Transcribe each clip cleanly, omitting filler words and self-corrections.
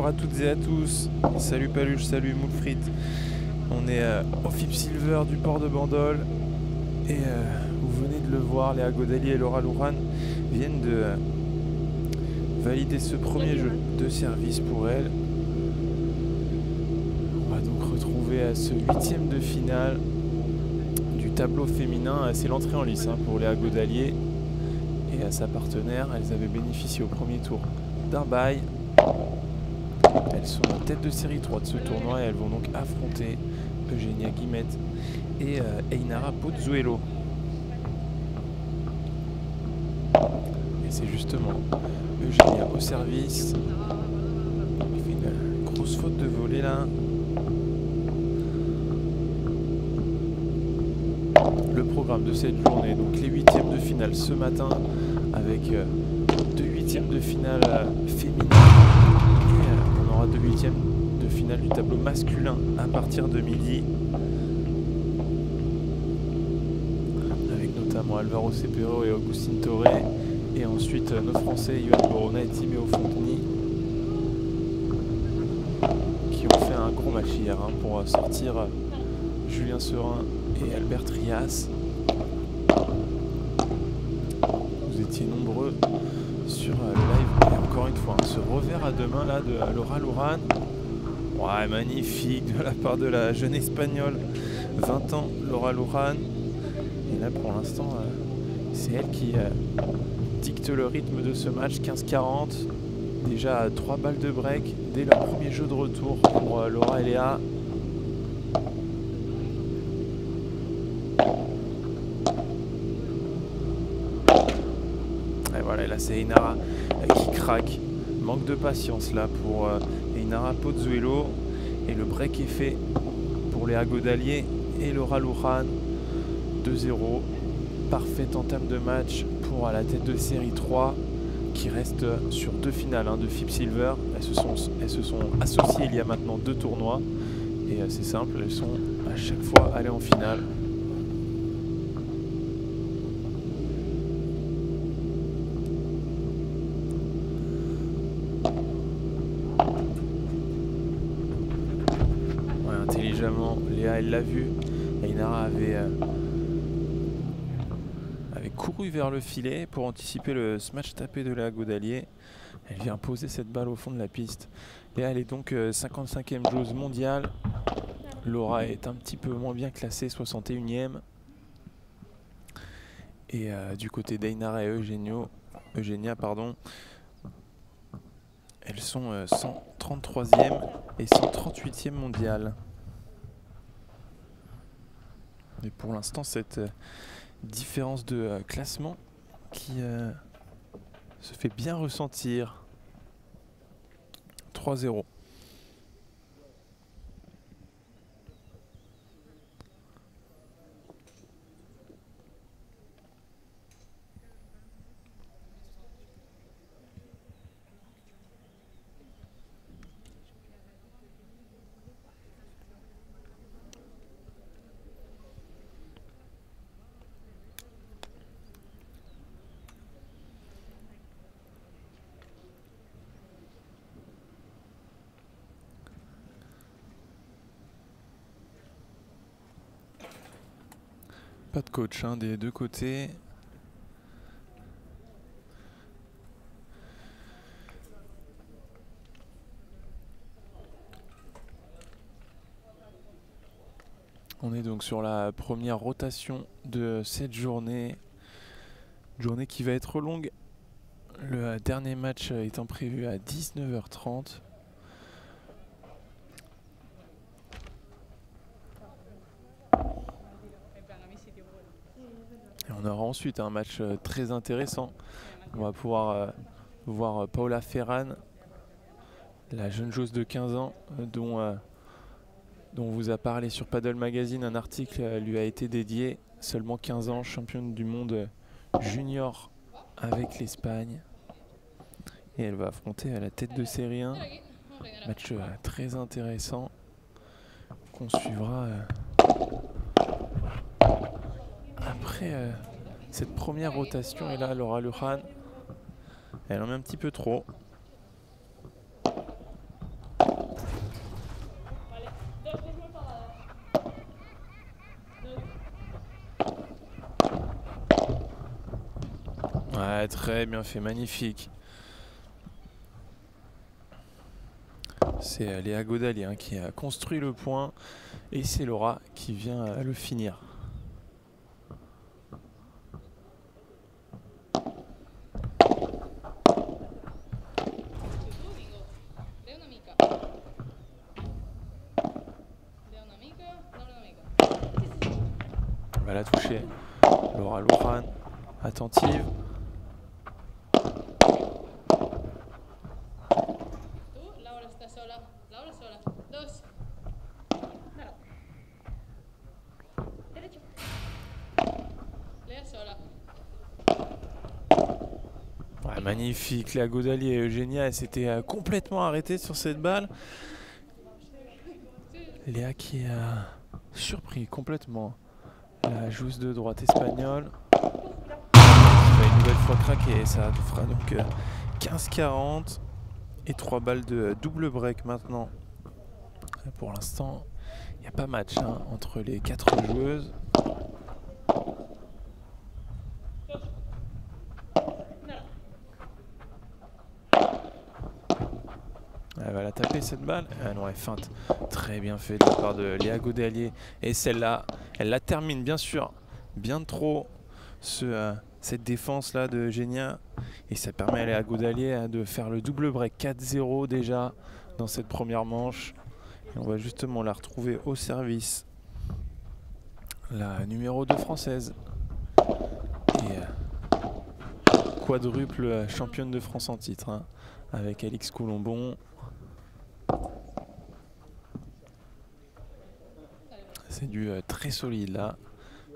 Bonjour à toutes et à tous, salut Paluche, salut Moulfrit. On est au FIP Silver du port de Bandol et vous venez de le voir, Léa Godali et Laura Louran viennent de valider ce premier jeu de service pour elles. On va donc retrouver ce huitième de finale du tableau féminin. C'est l'entrée en lice pour Léa Godalier et à sa partenaire. Elles avaient bénéficié au premier tour d'un bail. Elles sont en tête de série 3 de ce tournoi et elles vont donc affronter Eugenia Guimette et Einara Pozuelo. Et c'est justement Eugenia au service. Il fait une grosse faute de volée là. Le programme de cette journée, donc les huitièmes de finale ce matin avec deux huitièmes de finale féminines. On aura deux huitièmes de finale du tableau masculin à partir de midi. Avec notamment Alvaro Cepero et Augustin Torre. Et ensuite nos Français, Yoann Borona et Timéo Fonteny, qui ont fait un gros match hier pour sortir Julien Serin et Albert Trias. Vous étiez nombreux sur le live. Et encore une fois, ce revers à deux mains là de Laura Louran. Ouais, magnifique de la part de la jeune espagnole, 20 ans, Laura Louran. Et là pour l'instant, c'est elle qui dicte le rythme de ce match, 15-40. Déjà 3 balles de break dès leur premier jeu de retour pour Laura et Léa. Et voilà, et là c'est Einara qui craque. Manque de patience là pour Einara Pozuelo. Et le break est fait pour Léa Godalier et Laura Louran. 2-0. Parfaite entame de match pour la tête de série 3 qui reste sur deux finales de FIP Silver. Elles se sont associées il y a maintenant 2 tournois. Et c'est simple, elles sont à chaque fois allées en finale. Intelligemment, Léa elle l'a vu. Einara avait couru vers le filet pour anticiper le smash tapé de Léa Godalier. Elle vient poser cette balle au fond de la piste. Léa elle est donc 55e joueuse mondiale. Laura est un petit peu moins bien classée, 61e. Et du côté d'Einara et Eugenia, elles sont 133e et 138e mondiale. Et pour l'instant, cette différence de classement qui se fait bien ressentir. 3-0. Pas de coach des deux côtés. On est donc sur la première rotation de cette journée. Journée qui va être longue. Le dernier match étant prévu à 19h30. Et on aura ensuite un match très intéressant. On va pouvoir voir Paula Ferran, la jeune joueuse de 15 ans dont on vous a parlé sur Paddle Magazine. Un article lui a été dédié. Seulement 15 ans, championne du monde junior avec l'Espagne. Et elle va affronter à la tête de série 1. Match très intéressant qu'on suivra après cette première rotation. Et là, Laura Louran, elle en met un petit peu trop. Ouais, très bien fait, magnifique. C'est Léa Godalier hein, qui a construit le point et c'est Laura qui vient le finir. Elle va la toucher. Laura Lujan, attentive. Ouais, magnifique, Léa Godalier et Eugénia, elle s'était complètement arrêtée sur cette balle. Léa qui a surpris complètement la joueuse de droite espagnole. Ça va une nouvelle fois craquer et ça fera donc 15-40 et 3 balles de double break maintenant. Pour l'instant, il n'y a pas match hein, entre les 4 joueuses. Elle va la taper cette balle. Ah non, elle feinte. Très bien fait de la part de Léa Godalier. Et celle-là, elle la termine bien sûr. Bien trop cette défense là de Eugénia. Et ça permet à Léa Godalier de faire le double break 4-0 déjà dans cette première manche. Et on va justement la retrouver au service. La numéro 2 française. Et quadruple championne de France en titre. Hein, avec Alix Colombon. C'est du très solide là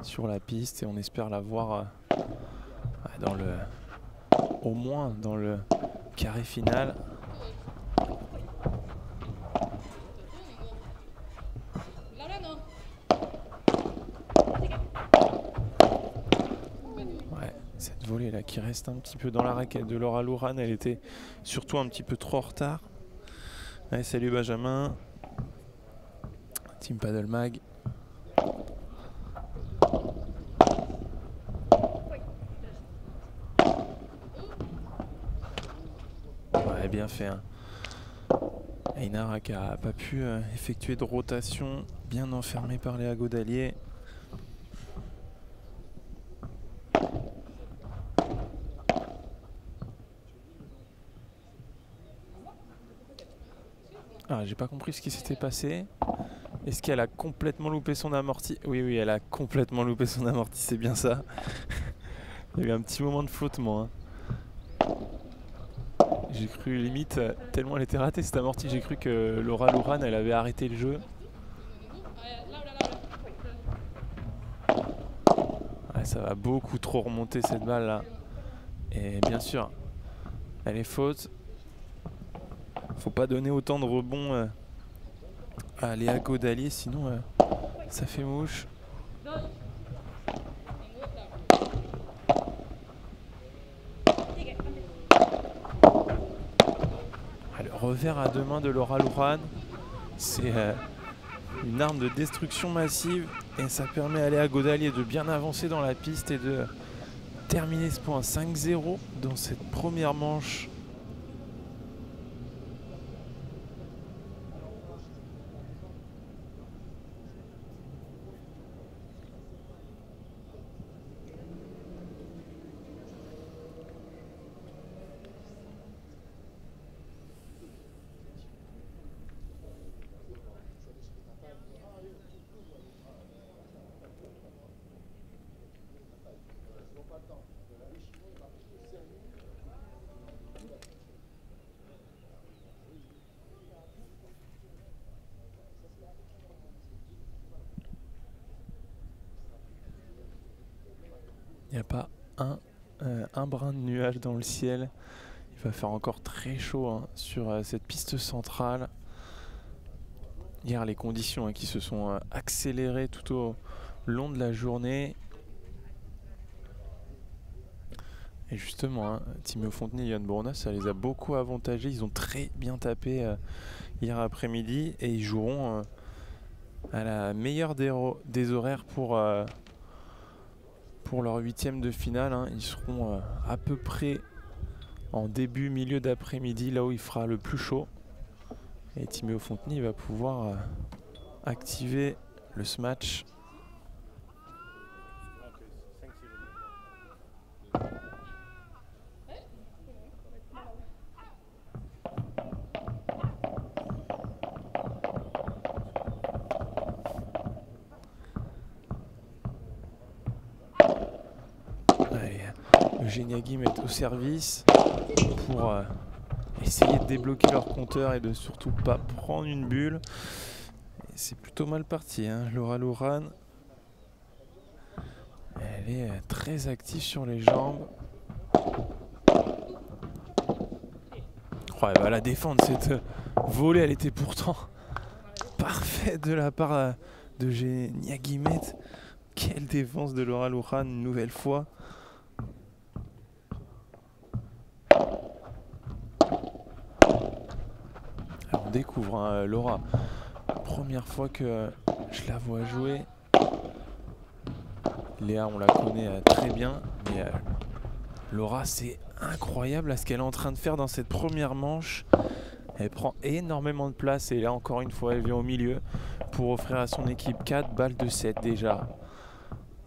sur la piste et on espère la voir dans au moins dans le carré final. Ouais, cette volée là qui reste un petit peu dans la raquette de Laura Lujan, elle était surtout un petit peu trop en retard. Allez, salut Benjamin. Team Paddle Mag. Ouais, bien fait. Hein. Einara qui n'a pas pu effectuer de rotation, bien enfermé par Léa Godalier. Ah, j'ai pas compris ce qui s'était passé. Est-ce qu'elle a complètement loupé son amorti? Oui, oui, elle a complètement loupé son amorti, c'est bien ça. Il y a eu un petit moment de flottement. Hein. J'ai cru limite, tellement elle était ratée cette amorti, j'ai cru que Laura Lujan, elle avait arrêté le jeu. Ouais, ça va beaucoup trop remonter cette balle là. Et bien sûr, elle est faute. Faut pas donner autant de rebonds à Léa Godalier, sinon ça fait mouche. Le revers à deux mains de Laura Lujan, c'est une arme de destruction massive et ça permet à Léa Godalier de bien avancer dans la piste et de terminer ce point 5-0 dans cette première manche. Il n'y a pas un brin de nuage dans le ciel. Il va faire encore très chaud hein, sur cette piste centrale. Hier, les conditions hein, qui se sont accélérées tout au long de la journée. Et justement, hein, Timéo Fontenay et Yann Bournas, ça les a beaucoup avantagés. Ils ont très bien tapé hier après-midi et ils joueront à la meilleure des horaires pour pour leur 8e de finale. Hein. Ils seront à peu près en début, milieu d'après-midi, là où il fera le plus chaud. Et Timéo Fonteny va pouvoir activer le smash. Allez, Eugenia Guim est au service pour essayer de débloquer leur compteur et de surtout pas prendre une bulle. C'est plutôt mal parti, hein. Laura Louran, elle est très active sur les jambes. Oh, elle va la défendre, cette volée, elle était pourtant parfaite de la part de Eugenia Guimet. Quelle défense de Laura Louran une nouvelle fois. Alors on découvre hein, Laura. Première fois que je la vois jouer. Léa, on la connaît très bien, mais Laura, c'est incroyable ce qu'elle est en train de faire dans cette première manche. Elle prend énormément de place et là, encore une fois, elle vient au milieu pour offrir à son équipe 4 balles de 7 déjà,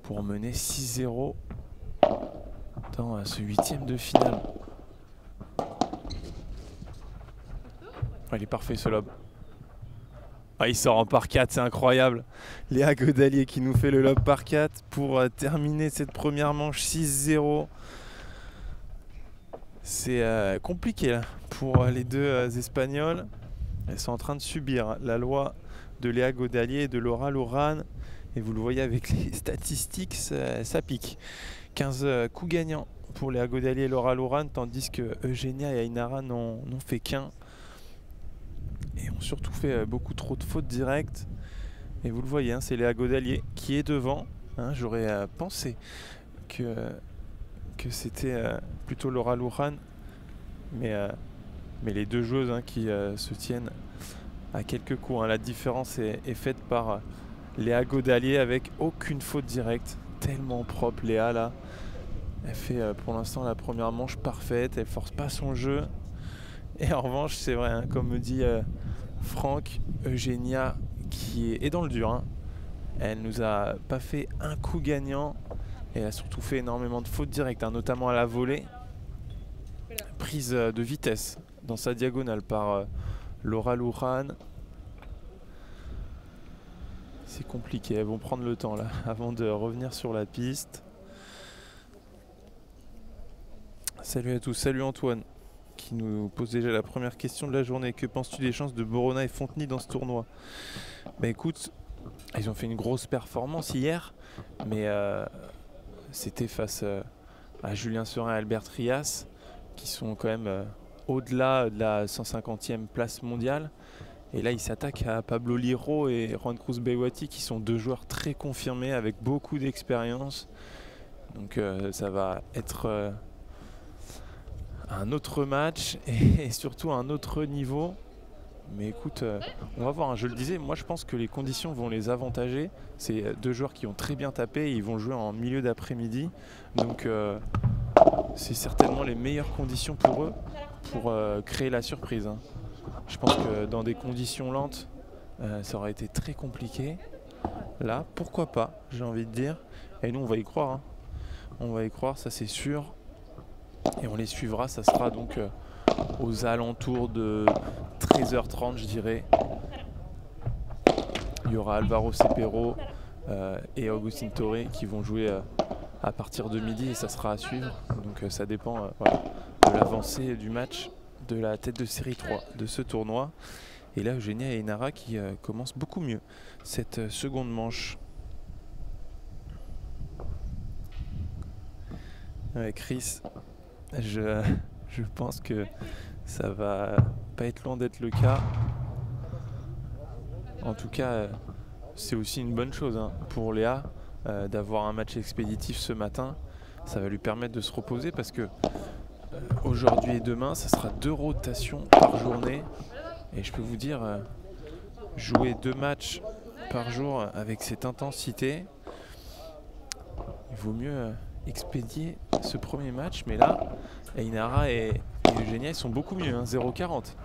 pour mener 6-0 dans ce 8e de finale. Il est parfait ce lob. Ah, il sort en par 4, c'est incroyable. Léa Godalier qui nous fait le lob par 4 pour terminer cette première manche 6-0. C'est compliqué là, pour les deux Espagnols. Elles sont en train de subir la loi de Léa Godalier et de Laura Louran. Et vous le voyez avec les statistiques, ça pique. 15 coups gagnants pour Léa Godalier et Laura Louran, tandis que Eugenia et Ainara n'ont fait qu'un. Et ont surtout fait beaucoup trop de fautes directes. Et vous le voyez, hein, c'est Léa Godalier qui est devant. Hein, j'aurais pensé que c'était plutôt Laura Louran. Mais les deux joueuses hein, qui se tiennent à quelques coups. Hein. La différence est faite par Léa Godalier avec aucune faute directe. Tellement propre Léa là. Elle fait pour l'instant la première manche parfaite. Elle force pas son jeu. Et en revanche, c'est vrai, hein, comme me dit Franck, Eugenia qui est dans le dur. Hein. Elle nous a pas fait un coup gagnant. Et elle a surtout fait énormément de fautes directes, hein, notamment à la volée. Prise de vitesse dans sa diagonale par Laura Louran. C'est compliqué, elles vont prendre le temps là avant de revenir sur la piste. Salut à tous, salut Antoine qui nous pose déjà la première question de la journée. Que penses-tu des chances de Borona et Fonteny dans ce tournoi? Bah écoute, ils ont fait une grosse performance hier, mais c'était face à Julien Serin et Albert Trias, qui sont quand même au-delà de la 150e place mondiale. Et là, ils s'attaquent à Pablo Liro et Juan Cruz Beiwati, qui sont deux joueurs très confirmés avec beaucoup d'expérience. Donc ça va être un autre match et surtout un autre niveau. Mais écoute, on va voir, hein. Je le disais, moi je pense que les conditions vont les avantager. C'est deux joueurs qui ont très bien tapé et ils vont jouer en milieu d'après-midi. Donc c'est certainement les meilleures conditions pour eux pour créer la surprise. Hein. Je pense que dans des conditions lentes, ça aurait été très compliqué. Là, pourquoi pas, j'ai envie de dire. Et nous, on va y croire. Hein. On va y croire, ça c'est sûr. Et on les suivra, ça sera donc aux alentours de 13h30, je dirais. Il y aura Alvaro Cepero et Agustin Torre qui vont jouer à partir de midi et ça sera à suivre. Donc ça dépend voilà, de l'avancée du match de la tête de série 3 de ce tournoi. Et là, Eugenia et Ainara qui commencent beaucoup mieux cette seconde manche. Chris, je pense que ça va pas être loin d'être le cas. En tout cas, c'est aussi une bonne chose hein, pour Léa d'avoir un match expéditif ce matin. Ça va lui permettre de se reposer parce que aujourd'hui et demain, ça sera 2 rotations par journée. Et je peux vous dire, jouer 2 matchs par jour avec cette intensité, il vaut mieux expédier ce premier match. Mais là, Ainara et Eugenia, ils sont beaucoup mieux, hein, 0,40.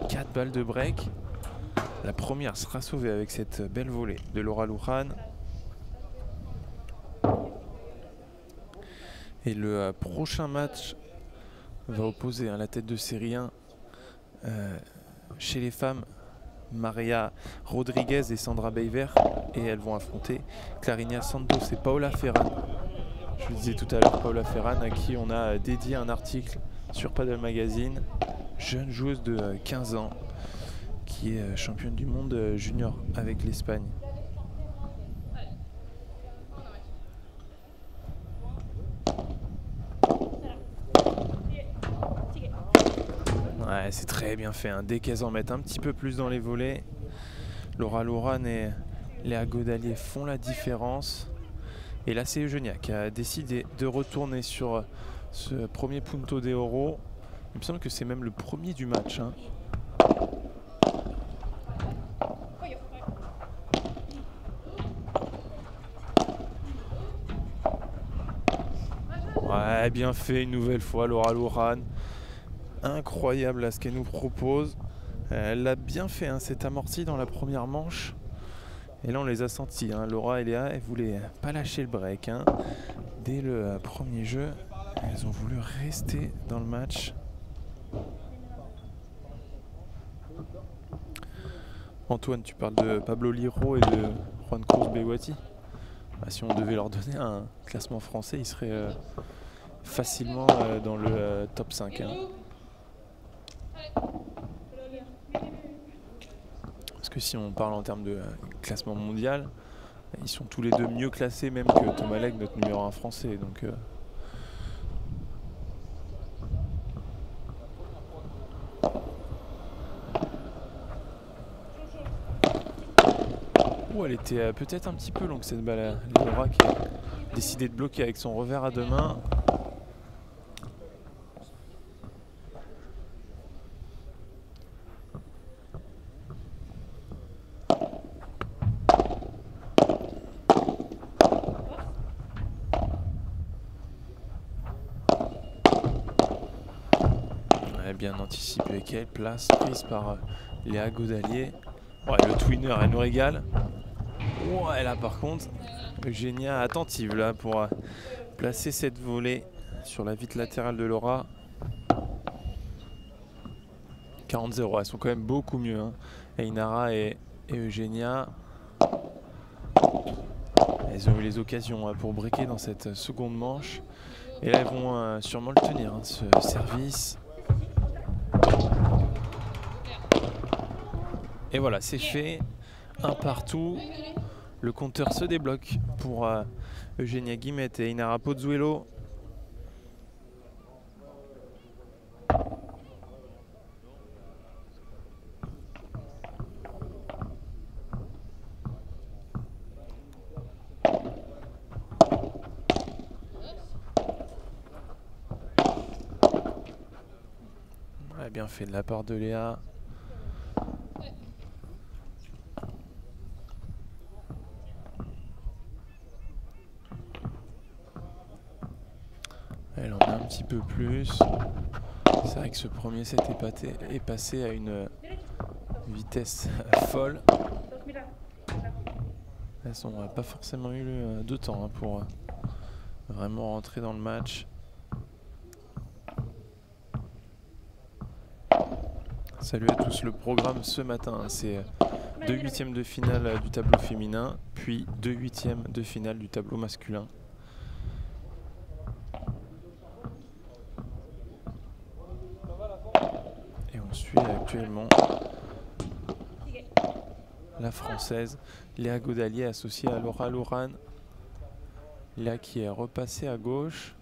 4 balles de break. La première sera sauvée avec cette belle volée de Laura Luján. Et le prochain match va opposer la tête de série 1 chez les femmes, Maria Rodriguez et Sandra Beiver. Et elles vont affronter Clarinia Santos et Paola Ferran. Je le disais tout à l'heure, Paola Ferran, à qui on a dédié un article sur Padel Magazine. Jeune joueuse de 15 ans qui est championne du monde junior avec l'Espagne. Ouais, c'est très bien fait, hein. Dès qu'elles en mettent un petit peu plus dans les volets, Laura Luján et Léa Godalier font la différence. Et là, c'est Eugenia qui a décidé de retourner sur ce premier punto de oro. Il me semble que c'est même le premier du match, hein. Ouais, bien fait une nouvelle fois Laura Luján. Incroyable là, ce qu'elle nous propose. Elle l'a bien fait, hein, cette amortie dans la première manche. Et là on les a sentis, hein. Laura et Léa, elles voulaient pas lâcher le break, hein. Dès le premier jeu, elles ont voulu rester dans le match. Antoine, tu parles de Pablo Liro et de Juan Cruz Beguati. Bah, si on devait leur donner un classement français, ils seraient facilement dans le top 5, hein. Parce que si on parle en termes de classement mondial, ils sont tous les deux mieux classés même que Thomas Legge, notre numéro 1 français. Donc, elle était peut-être un petit peu longue cette balle. Laura qui a décidé de bloquer avec son revers à deux mains. Bien anticipé, quelle place prise par Léa Godalier. Ouais, le twinner, elle nous régale. Ouais, là par contre, Eugenia attentive là pour placer cette volée sur la vitre latérale de Laura. 40-0, elles sont quand même beaucoup mieux, hein. Ainara et Eugenia. Elles ont eu les occasions pour breaker dans cette seconde manche. Et là, elles vont sûrement le tenir, hein, ce service. Et voilà, c'est fait. Un partout. Le compteur se débloque pour Eugenia Guimet et Ainara Pozuelo. Ouais, bien fait de la part de Léa. Elle en a un petit peu plus. C'est vrai que ce premier set est passé à une vitesse folle. Elles n'ont pas forcément eu de temps, hein, pour vraiment rentrer dans le match. Salut à tous, le programme ce matin, hein, c'est 2 huitièmes de finale du tableau féminin, puis 2 huitièmes de finale du tableau masculin. Et on suit actuellement la française Léa Godalier associée à Laura Luján. Léa qui est repassée à gauche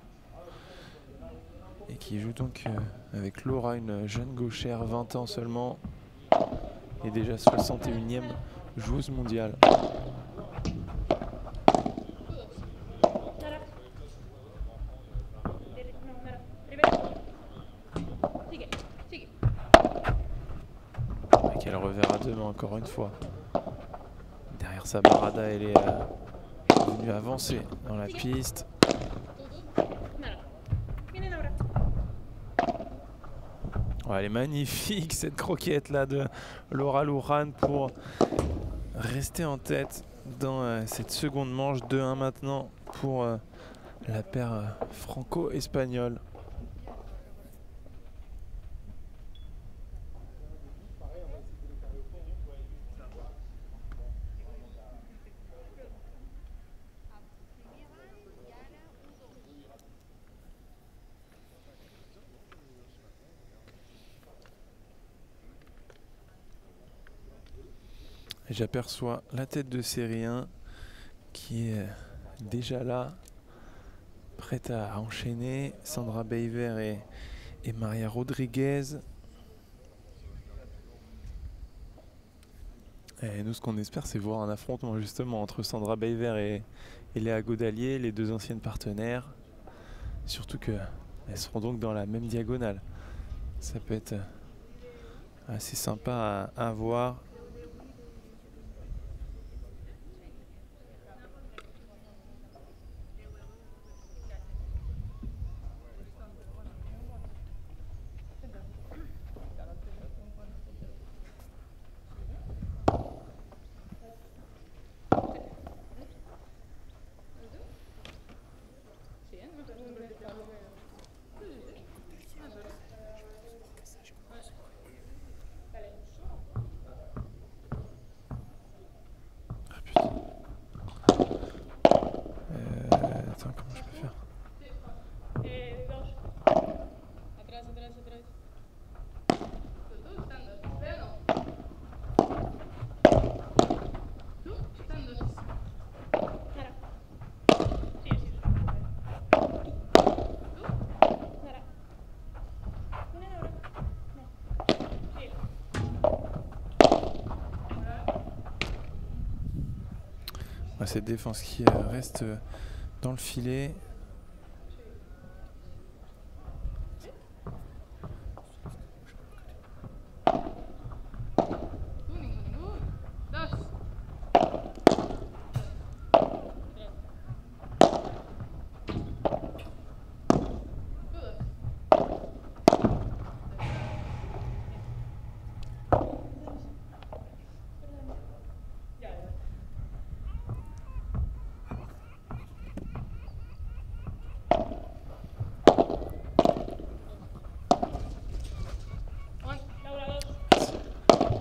et qui joue donc avec Laura, une jeune gauchère, 20 ans seulement, et déjà 61e joueuse mondiale. Quel revers à deux mains encore une fois. Derrière sa barada, elle est venue avancer dans la piste. Ouais, elle est magnifique cette croquette là de Laura Luján pour rester en tête dans cette seconde manche. 2-1 maintenant pour la paire franco-espagnole. J'aperçois la tête de série 1 qui est déjà là, prête à enchaîner. Sandra Beiver et Maria Rodriguez. Et nous, ce qu'on espère, c'est voir un affrontement justement entre Sandra Beiver et Léa Godalier, les deux anciennes partenaires. Surtout qu'elles seront donc dans la même diagonale. Ça peut être assez sympa à voir. Attends, comment je peux faire? Cette défense qui reste dans le filet.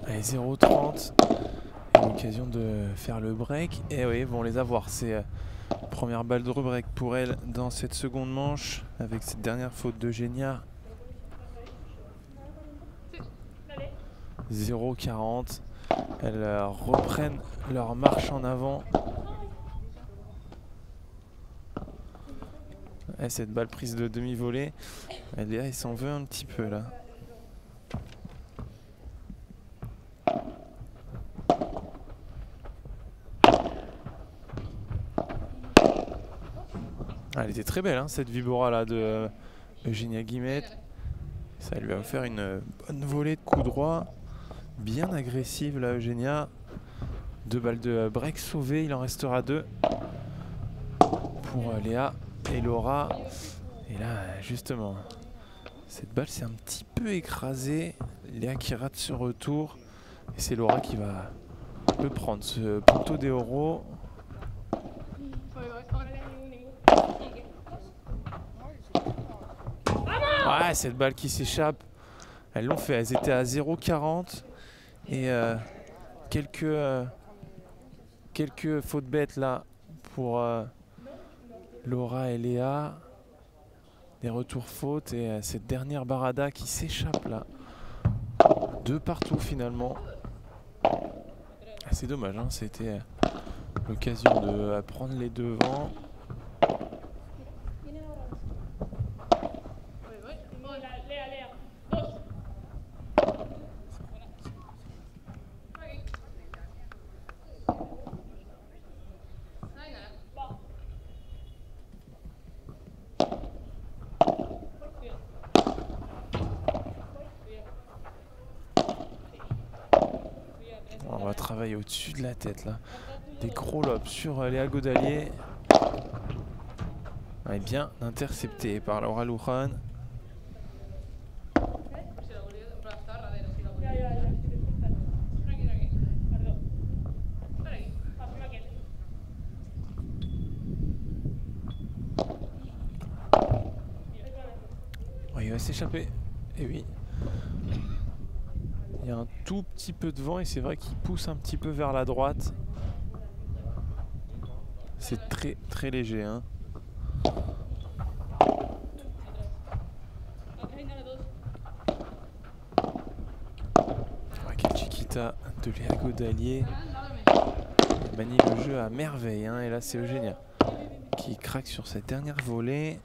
Allez, 0-30. L'occasion de faire le break. Et oui, vont les avoir. C'est première balle de rebreak pour elle dans cette seconde manche avec cette dernière faute d'Eugenia. 0-40. Elles reprennent leur marche en avant. Et cette balle prise de demi-volée, il s'en veut un petit peu là. Elle était très belle, hein, cette Vibora là de Eugenia Guimet. Ça lui a offert une bonne volée de coups droits, bien agressive là Eugenia. 2 balles de break sauvées, il en restera 2 pour Léa et Laura. Et là justement, cette balle s'est un petit peu écrasée. Léa qui rate ce retour. Et c'est Laura qui va le prendre, ce Punto de Oro. Ouais, cette balle qui s'échappe. Elles l'ont fait, elles étaient à 0,40. Et quelques fautes bêtes là pour Laura et Léa. Des retours fautes et cette dernière Barada qui s'échappe là. 2 partout finalement. C'est dommage, hein, c'était l'occasion de prendre les devants. On va travailler au-dessus de la tête là. Des gros lobes sur Léa Godalier. Bien intercepté par Laura Luján. il va s'échapper. Et oui. Il y a un tout petit peu de vent et c'est vrai qu'il pousse un petit peu vers la droite. C'est très très léger, hein. Quel Chiquita de Léa Godalier. Il manie le jeu à merveille, hein. Et là c'est Eugenia qui craque sur cette dernière volée.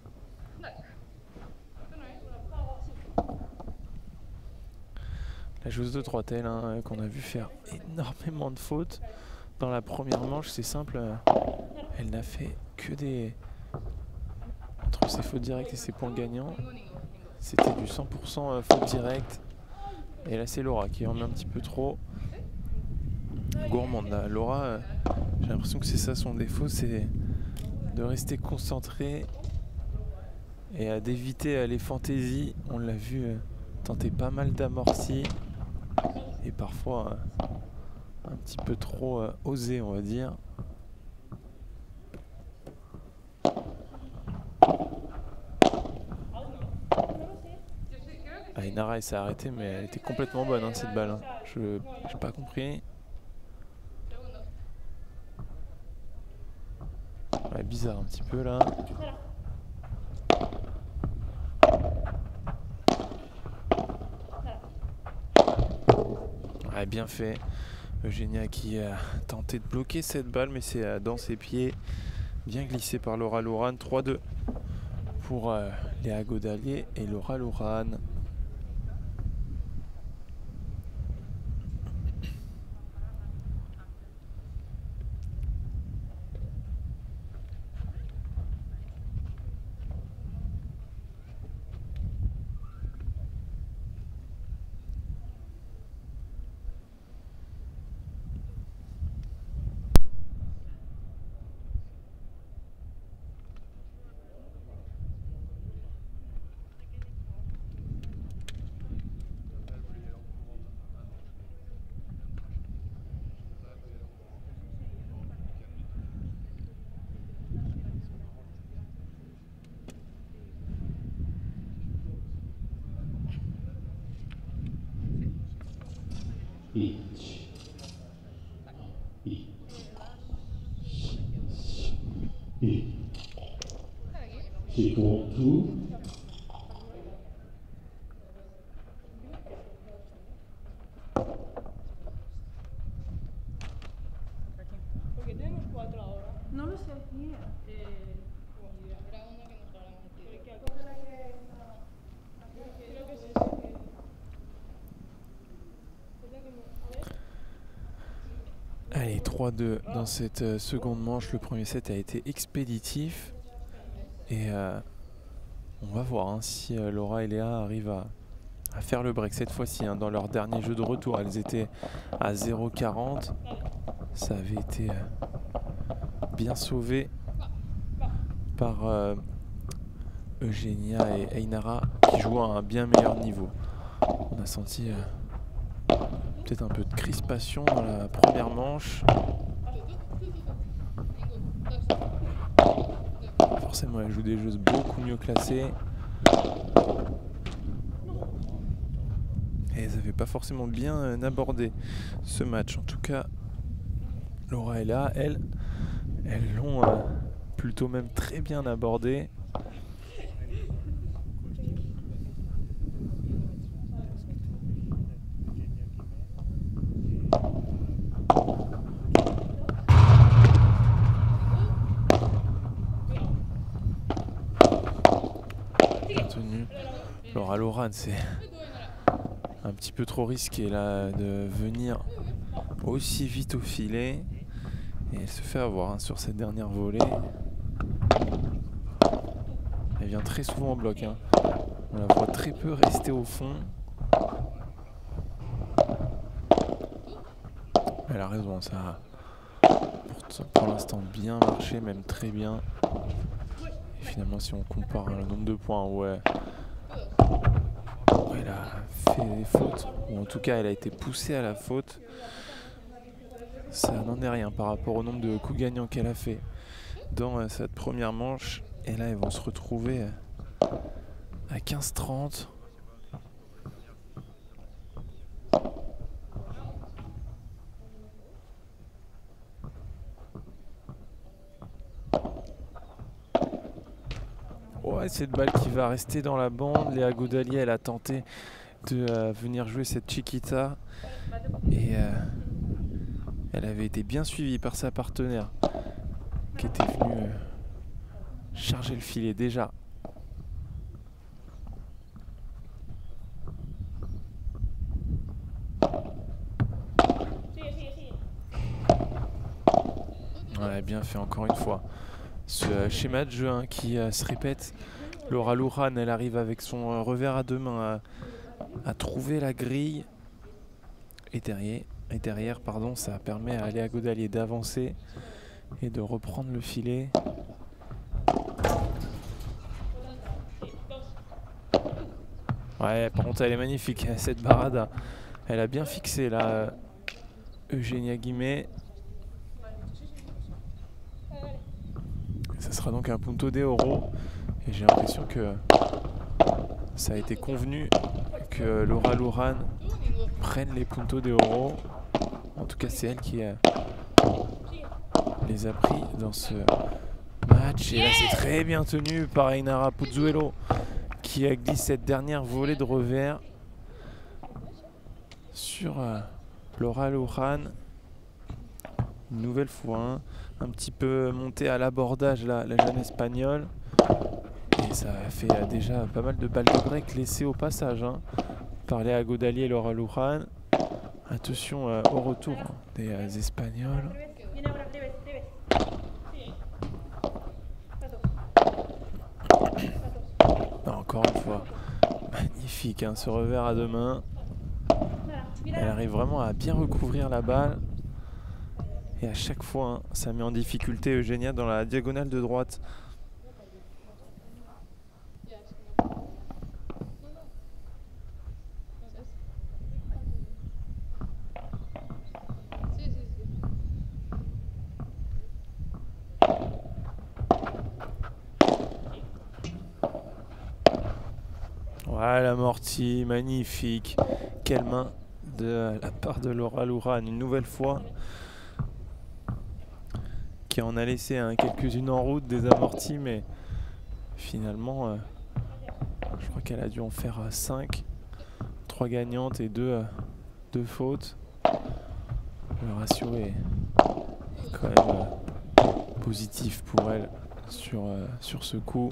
La joueuse de Troitel, hein, qu'on a vu faire énormément de fautes dans la première manche, c'est simple, elle n'a fait que des... Entre ses fautes directes et ses points gagnants, c'était du 100% faute directe. Et là c'est Laura qui en met un petit peu trop. Gourmande, là. Laura, j'ai l'impression que c'est ça son défaut, c'est de rester concentrée et d'éviter les fantaisies. On l'a vu tenter pas mal d'amortis et parfois un petit peu trop osé, on va dire. Inara, elle s'est arrêtée, mais elle était complètement bonne, hein, cette balle, hein. Je n'ai pas compris. Ouais, bizarre un petit peu là. Ouais, bien fait. Eugenia qui a tenté de bloquer cette balle, mais c'est dans ses pieds. Bien glissé par Laura Lourane. 3-2 pour Léa Godalier et Laura Lourane. C'est pour tout. Non lo sé, ni idea. Allez, 3-2 dans cette seconde manche. Le premier set a été expéditif. Et on va voir, hein, si Laura et Léa arrivent à faire le break cette fois-ci, hein. Dans leur dernier jeu de retour, elles étaient à 0,40. Ça avait été bien sauvé par Eugenia et Einara qui jouent à un bien meilleur niveau. On a senti peut-être un peu de crispation dans la première manche. Forcément, elles jouent des jeux beaucoup mieux classés. Et elles n'avaient pas forcément bien abordé ce match. En tout cas, Laura et Léa, elles l'ont plutôt même très bien abordé. Laura Lourane, c'est un petit peu trop risqué là de venir aussi vite au filet. Et elle se fait avoir, hein, sur cette dernière volée. Elle vient très souvent en bloc, hein. On la voit très peu rester au fond. Elle a raison, ça a pour l'instant bien marché, même très bien. Et finalement, si on compare le nombre de points où elle a fait des fautes, ou en tout cas elle a été poussée à la faute, ça n'en est rien par rapport au nombre de coups gagnants qu'elle a fait dans cette première manche. Et là, elles vont se retrouver à 15-30. Ouais, cette balle qui va rester dans la bande. Léa Godalier, elle a tenté de venir jouer cette Chiquita. Et elle avait été bien suivie par sa partenaire qui était venue charger le filet déjà. Ouais, bien fait encore une fois. Ce schéma de jeu qui se répète. Laura Lujan, elle arrive avec son revers à deux mains à trouver la grille. Et derrière, pardon, ça permet à Léa Godalier d'avancer et de reprendre le filet. Ouais, par contre, elle est magnifique, cette barada. Elle a bien fixé là, Eugenia Guimet. Ça sera donc un punto de oro. Et j'ai l'impression que ça a été convenu que Laura Lujan prenne les puntos de oro. En tout cas, c'est elle qui les a pris dans ce match. Et là, c'est très bien tenu par Ainara Pozuelo qui glisse cette dernière volée de revers sur Laura Lujan. Une nouvelle fois, un petit peu montée à l'abordage la jeune espagnole. Et ça fait déjà pas mal de balles de break laissées au passage par Léa Godalier et Laura Lujan. Attention au retour des Espagnols. Encore une fois, magnifique ce revers à deux mains. Elle arrive vraiment à bien recouvrir la balle. Et à chaque fois, ça met en difficulté Eugenia dans la diagonale de droite. Ouais, l'amorti, magnifique. Quelle main de la part de Laura Lujan, une nouvelle fois. Qui en a laissé quelques-unes en route, des amortis, mais finalement, je crois qu'elle a dû en faire 5. 3 gagnantes et 2 fautes. Le ratio est quand même positif pour elle sur ce coup.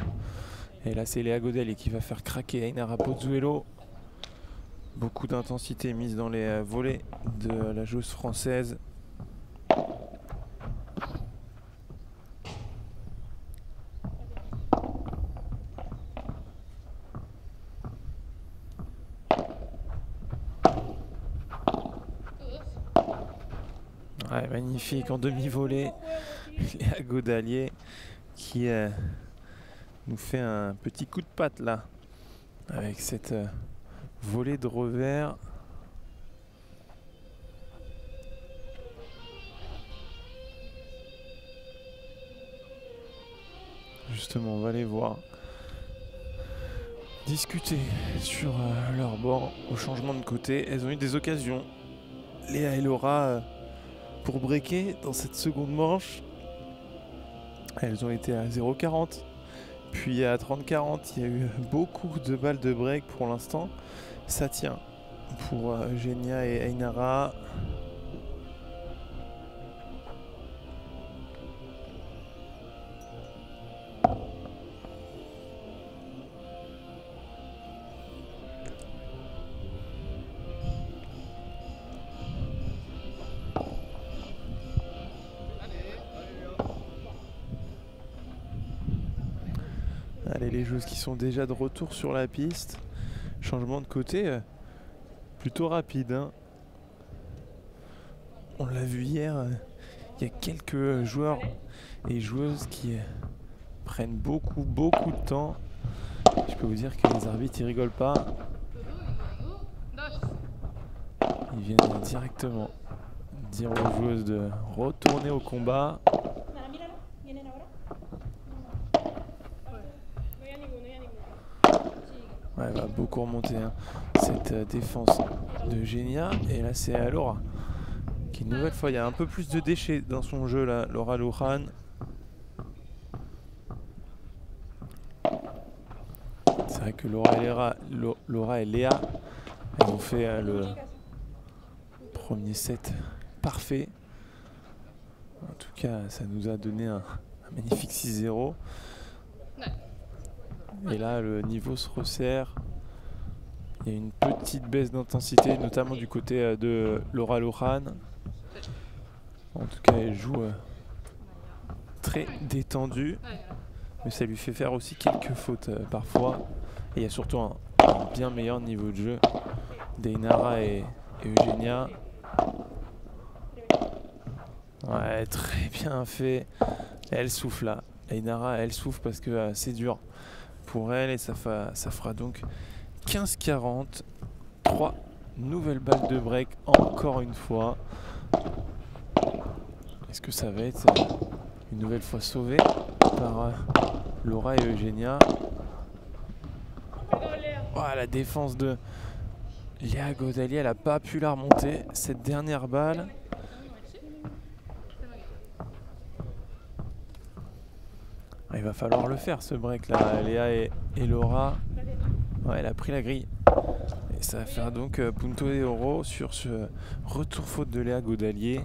Et là, c'est Léa Godalier qui va faire craquer Ainara Pozuelo. Beaucoup d'intensité mise dans les volets de la joueuse française. Ouais, magnifique en demi-volée. Léa Godalier qui nous fait un petit coup de patte là avec cette volée de revers. Justement, on va les voir discuter sur leur bord au changement de côté. Elles ont eu des occasions, Léa et Laura, pour breaker dans cette seconde manche. Elles ont été à 0,40. Puis à 30-40, il y a eu beaucoup de balles de break pour l'instant. Ça tient pour Eugenia et Ainara. Allez, les joueuses qui sont déjà de retour sur la piste. Changement de côté plutôt rapide. On l'a vu hier, il y a quelques joueurs et joueuses qui prennent beaucoup de temps. Je peux vous dire que les arbitres ils rigolent pas. Ils viennent directement dire aux joueuses de retourner au combat. Ouais, elle va beaucoup remonter hein, cette défense de Genia. Et là c'est Laura qui une nouvelle fois, il y a un peu plus de déchets dans son jeu là, Laura Luján. C'est vrai que Laura et Léa elles ont fait le premier set parfait. En tout cas, ça nous a donné un magnifique 6-0. Et là, le niveau se resserre. Il y a une petite baisse d'intensité, notamment du côté de Laura Luján. En tout cas, elle joue très détendue. Mais ça lui fait faire aussi quelques fautes parfois. Et il y a surtout un bien meilleur niveau de jeu d'Einara et Eugenia. Ouais, très bien fait. Elle souffle là. Einara, elle souffle parce que c'est dur pour elle. Et ça fera donc 15-40. 3 nouvelles balles de break encore une fois. Est-ce que ça va être une nouvelle fois sauvé par Laura et Eugenia? Oh, la défense de Léa Godalier, elle n'a pas pu la remonter. Cette dernière balle. Il va falloir le faire ce break là, Léa et Laura. Ouais, elle a pris la grille. Et ça va faire donc punto de oro sur ce retour faute de Léa Godalier.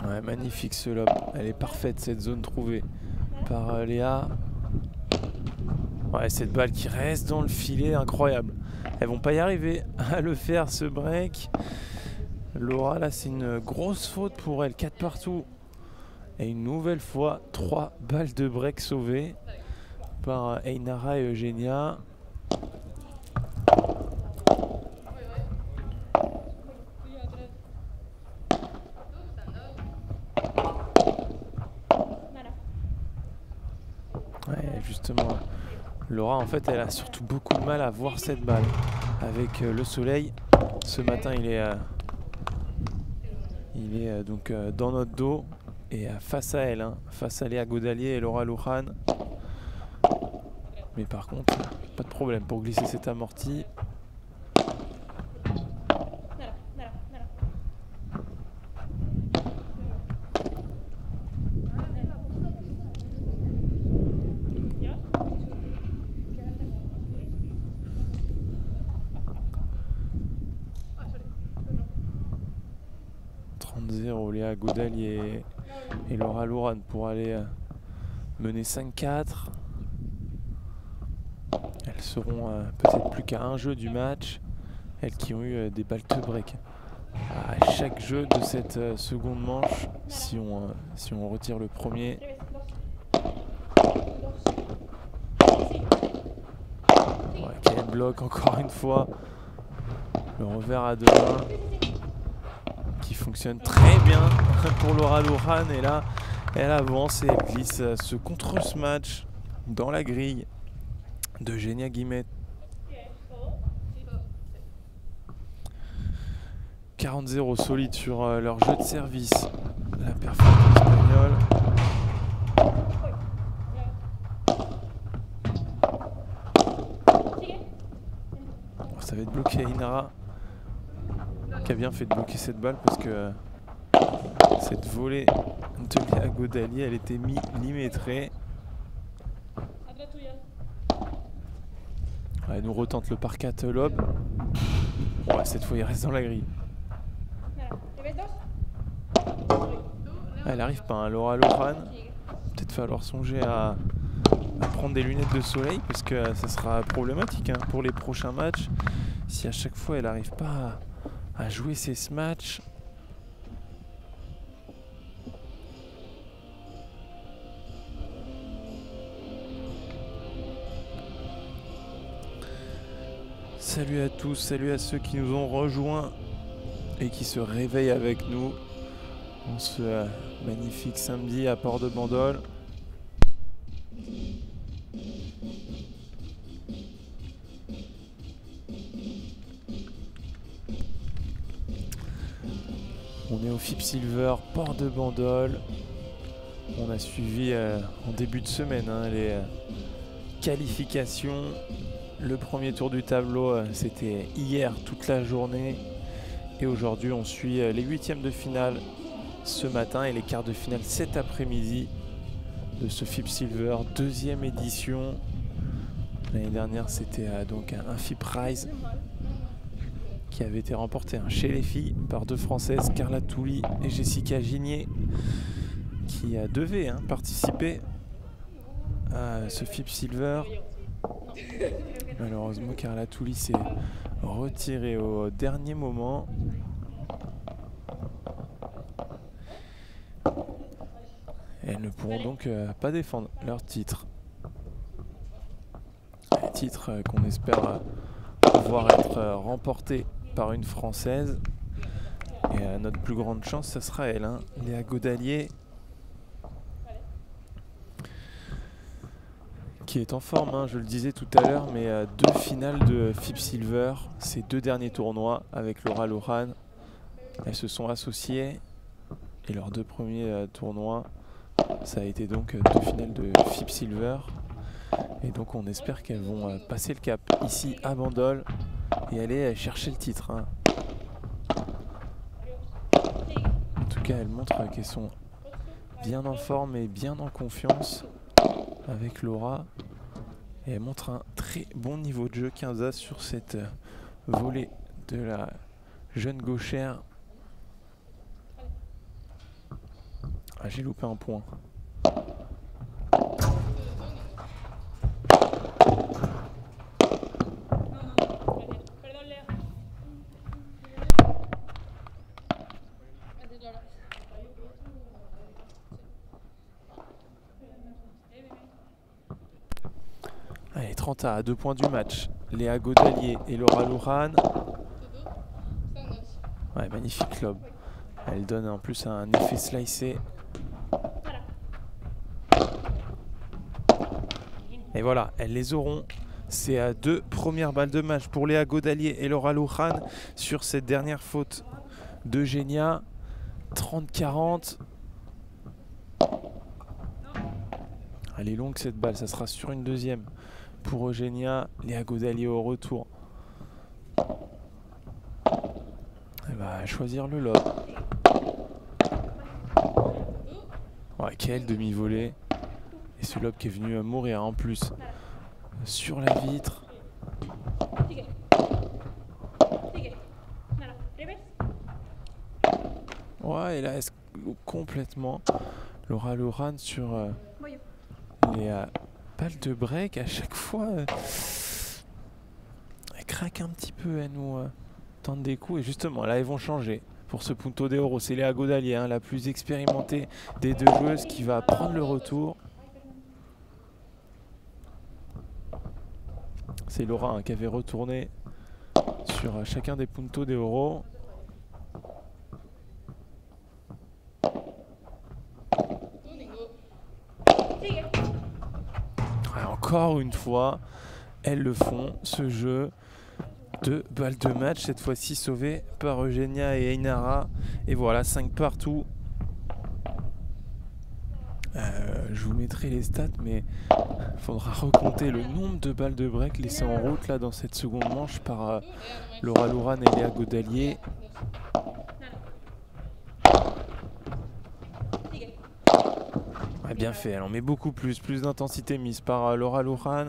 Ouais, magnifique ce lob. Elle est parfaite cette zone trouvée par Léa. Ouais, cette balle qui reste dans le filet, incroyable. Elles vont pas y arriver à le faire ce break. Laura, là, c'est une grosse faute pour elle. 4 partout. Et une nouvelle fois, 3 balles de break sauvées par Einara et Eugenia. Ouais, justement, Laura, en fait, elle a surtout beaucoup de mal à voir cette balle avec le soleil. Ce matin, il est donc dans notre dos et face à elle, hein, face à Léa Godalier et Laura Luján. Mais par contre, pas de problème pour glisser cet amorti. Léa Godalier et Laura Luján pour aller mener 5-4. Elles seront peut-être plus qu'à un jeu du match. Elles qui ont eu des balles de break à chaque jeu de cette seconde manche, si on retire le premier. Ouais, quel bloc encore une fois. Le revers à deux mains qui fonctionne très bien pour Laura Luján. Et là, elle avance et elle glisse ce contre match dans la grille de Genia Guimet. 40-0 solide sur leur jeu de service. La performance espagnole. Ça va être bloqué. Einara qui a bien fait de bloquer cette balle parce que cette volée de Léa Godalier, elle était millimétrée. Ouais, elle nous retente le par 4 lob. Ouais, cette fois il reste dans la grille. Elle arrive pas, hein, Laura Luján. Peut-être falloir songer à prendre des lunettes de soleil parce que ça sera problématique hein, pour les prochains matchs. Si à chaque fois elle n'arrive pas à jouer ces matchs. Salut à tous, salut à ceux qui nous ont rejoints et qui se réveillent avec nous en ce magnifique samedi à Port-de-Bandol. On est au FIP Silver, port de Bandol. On a suivi en début de semaine les qualifications. Le premier tour du tableau, c'était hier toute la journée. Et aujourd'hui, on suit les huitièmes de finale ce matin et les quarts de finale cet après-midi de ce FIP Silver, deuxième édition. L'année dernière, c'était donc un FIP Rise qui avait été remporté chez les filles par deux Françaises, Carla Touli et Jessica Gigné, qui devaient participer à ce FIP Silver. Malheureusement, Carla Touli s'est retirée au dernier moment. Elles ne pourront donc pas défendre leur titre. Un titre qu'on espère pouvoir être remporté par une Française. Et notre plus grande chance, ce sera elle, Léa Godalier, qui est en forme, je le disais tout à l'heure, mais deux finales de FIP Silver, ces deux derniers tournois avec Laura Lohan. Elles se sont associées et leurs deux premiers tournois, ça a été donc deux finales de FIP Silver. Et donc on espère qu'elles vont passer le cap ici à Bandol et aller chercher le titre. En tout cas, elles montrent qu'elles sont bien en forme et bien en confiance avec Laura. Et elle montre un très bon niveau de jeu, 15 as sur cette volée de la jeune gauchère. Ah, j'ai loupé un point. Allez, 30 à 2 points du match. Léa Godalier et Laura Lohan. Ouais, magnifique lob. Elle donne en plus un effet slicé. Et voilà, elles les auront. C'est deux premières balles de match pour Léa Godalier et Laura Lohan sur cette dernière faute d'Eugénia. 30-40. Elle est longue cette balle, ça sera sur une deuxième pour Eugénia. Léa Godalier au retour. Elle va choisir le lob. Ouais, quelle demi-volée. Et ce lob qui est venu mourir en plus sur la vitre. Ouais, et là, elle se loupe complètement. Laura Lohan sur les balles de break. À chaque fois, elle craque un petit peu. Elle nous tente des coups. Et justement, là, ils vont changer. Pour ce Punto de Oro, c'est Léa Godalier, la plus expérimentée des deux joueuses, qui va prendre le retour. C'est Laura qui avait retourné sur chacun des Punto de Oro. Ouais, encore une fois, elles le font, ce jeu. Deux balles de match, cette fois-ci sauvées par Eugénia et Ainara. Et voilà, 5 partout. Je vous mettrai les stats, mais il faudra recompter le nombre de balles de break laissées en route là dans cette seconde manche par Laura Lohan et Léa Godalier. Ouais, bien fait, elle en met beaucoup plus d'intensité mise par Laura Lohan.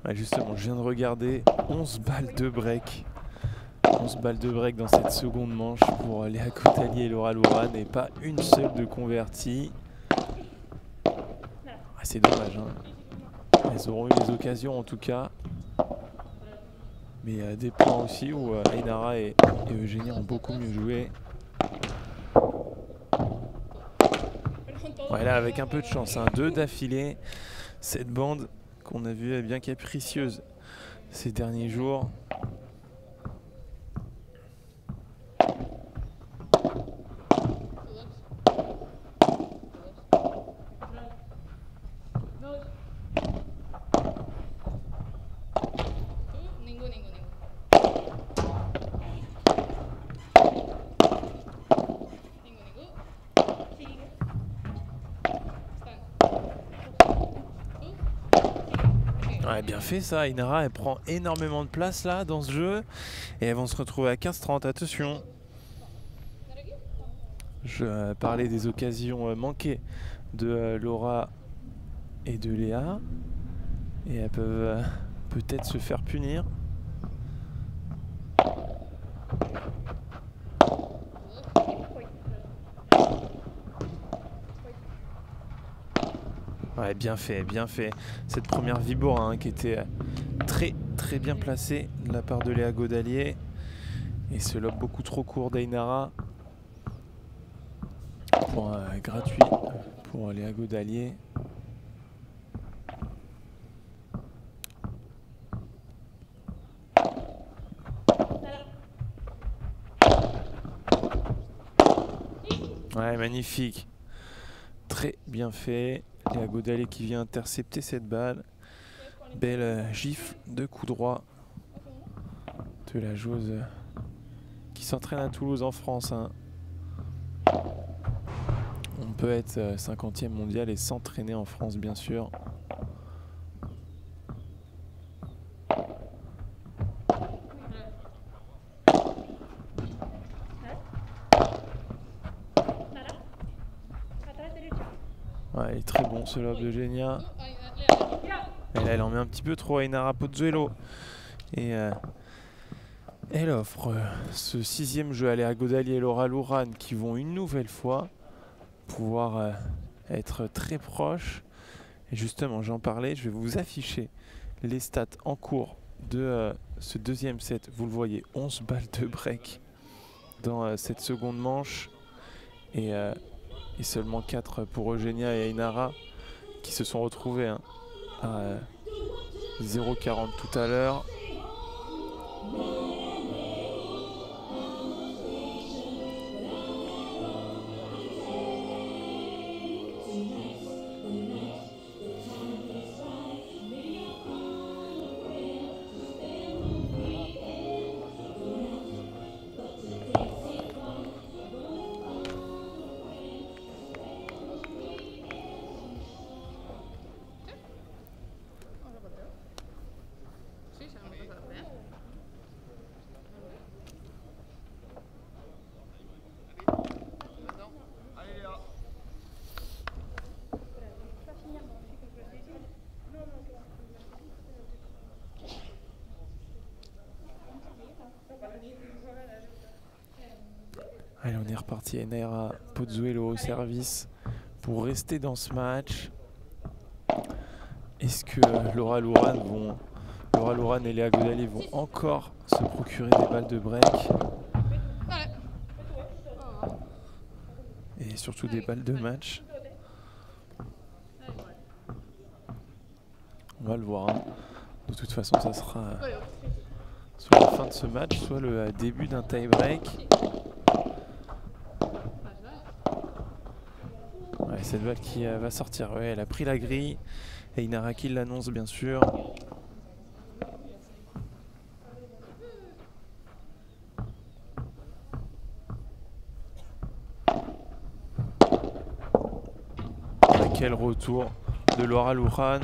Ouais, justement, je viens de regarder 11 balles de break. 11 balles de break dans cette seconde manche pour Léa Godalier et Laura Lohan et pas une seule de convertie. Ah, c'est dommage. Elles auront eu les occasions en tout cas. Mais des points aussi où Ainara et Eugénie ont beaucoup mieux joué. Ouais, là avec un peu de chance, 2 d'affilée. Cette bande qu'on a vue est bien capricieuse ces derniers jours. Ouais, bien fait ça. Inara, elle prend énormément de place là dans ce jeu. Et elles vont se retrouver à 15-30. Attention. Je parlais des occasions manquées de Laura et de Léa. Et elles peuvent peut-être se faire punir. Ouais, bien fait, bien fait. Cette première Vibora hein, qui était très bien placée de la part de Léa Godalier. Et ce lob beaucoup trop court d'Ainara. Point gratuit pour Léa Godalier. Ouais, magnifique. Très bien fait. Léa Godalier qui vient intercepter cette balle. Belle gifle de coup droit de la joueuse qui s'entraîne à Toulouse en France. Hein. On peut être 50e mondial et s'entraîner en France, bien sûr. Ouais, il est très bon ce lob de Genia. Et là, elle en met un petit peu trop à Inara Pozzuelo. Et elle offre ce 6e jeu à Léa Godalier et Laura Louran qui vont une nouvelle fois pouvoir être très proches. Et justement, j'en parlais, je vais vous afficher les stats en cours de ce deuxième set. Vous le voyez, 11 balles de break dans cette seconde manche. Et seulement 4 pour Eugenia et Ainara qui se sont retrouvés hein, à 0,40 tout à l'heure. Allez, on est reparti. Ainara Pozzuelo au service pour rester dans ce match. Est-ce que Laura Louran et Léa Godalier vont encore se procurer des balles de break et surtout des balles de match? On va le voir. Hein. De toute façon, ça sera soit la fin de ce match, soit le début d'un tie-break. Ouais, cette balle qui va sortir. Ouais, elle a pris la grille. Et Inara qui l'annonce, bien sûr. Quel retour de Laura Louran.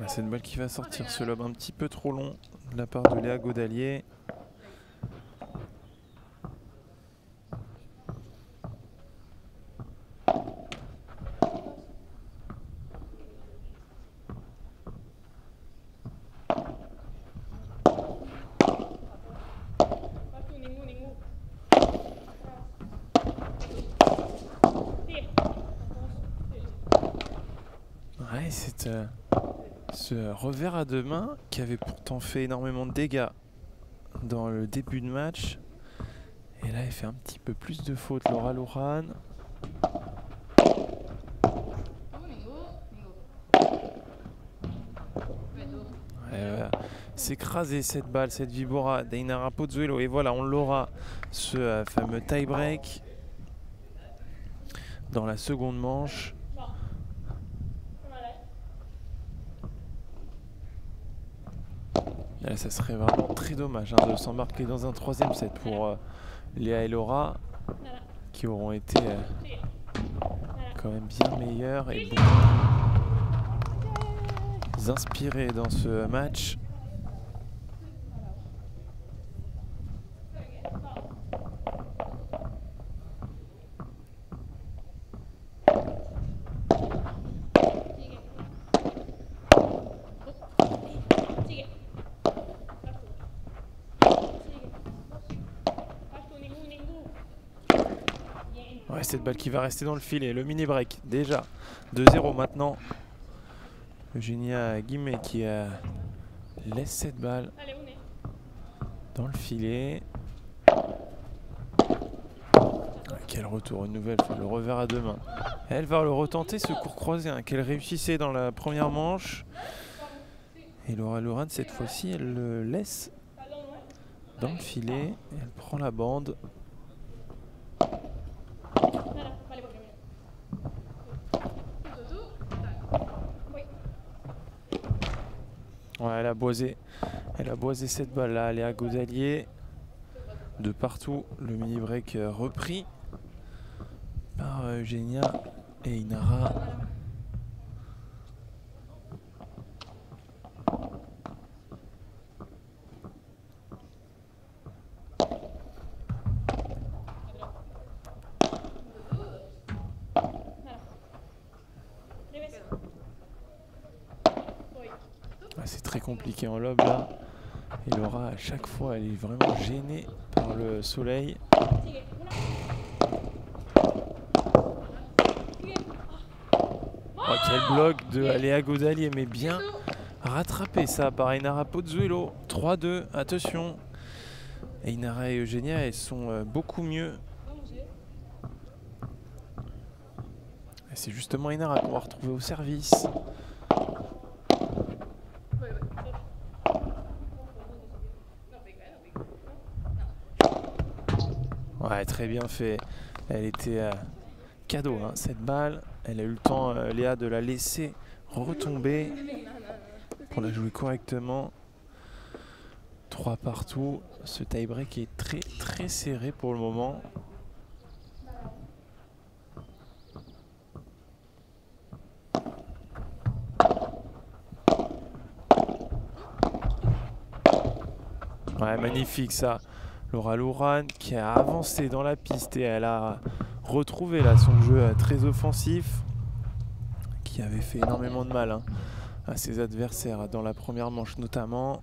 C'est une balle qui va sortir, ce lob un petit peu trop long de la part de Léa Godalier. Ouais, c'est ce revers à deux mains qui avait pourtant fait énormément de dégâts dans le début de match. Et là, elle fait un petit peu plus de fautes, Laura Louran. S'écraser cette balle, cette Vibora d'Ainara Pozzuelo. Et voilà, on l'aura, ce fameux tie-break dans la seconde manche. Là, ça serait vraiment très dommage de s'embarquer dans un troisième set pour Léa et Laura, qui auront été quand même bien meilleures et beaucoup inspirées dans ce match. Ouais, cette balle qui va rester dans le filet, le mini break déjà 2-0 maintenant. Eugénia Guimet qui laisse cette balle dans le filet. Quel retour, une nouvelle fois, le revers à deux mains. Elle va le retenter, ce court croisé qu'elle réussissait dans la première manche. Et Laura Loran, cette fois-ci, elle le laisse dans le filet. Elle prend la bande. Ouais, elle a boisé cette balle-là. Léa Godalier. De partout, le mini break repris par Eugénia et Inara. C'est très compliqué en lob là. Et Laura, à chaque fois, elle est vraiment gênée par le soleil. Oh, quel bloc de Léa Godalier, mais bien rattrapé ça par Inara Pozzuelo. 3-2, attention. Et Inara et Eugénia, elles sont beaucoup mieux. C'est justement Inara qu'on va retrouver au service. Ouais, très bien fait. Elle était cadeau, cette balle. Elle a eu le temps, Léa, de la laisser retomber pour la jouer correctement. 3 partout. Ce tie-break est très très serré pour le moment. Ouais, magnifique ça. Laura Loran qui a avancé dans la piste et elle a retrouvé là son jeu très offensif qui avait fait énormément de mal à ses adversaires dans la première manche notamment.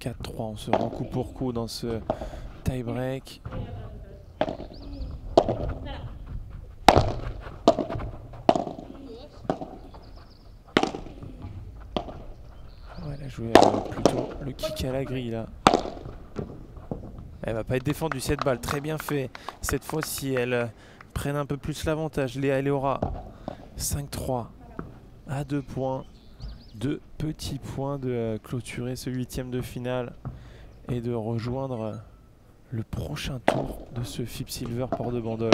4-3, on se rend coup pour coup dans ce tie-break. Ouais, elle a joué plutôt le kick à la grille là. Elle va pas être défendue cette balle, très bien fait. Cette fois-ci, elles prennent un peu plus l'avantage. Léa et Laura, 5-3 à 2 points. 2 petits points de clôturer ce 8e de finale et de rejoindre le prochain tour de ce FIP Silver Port de Bandol.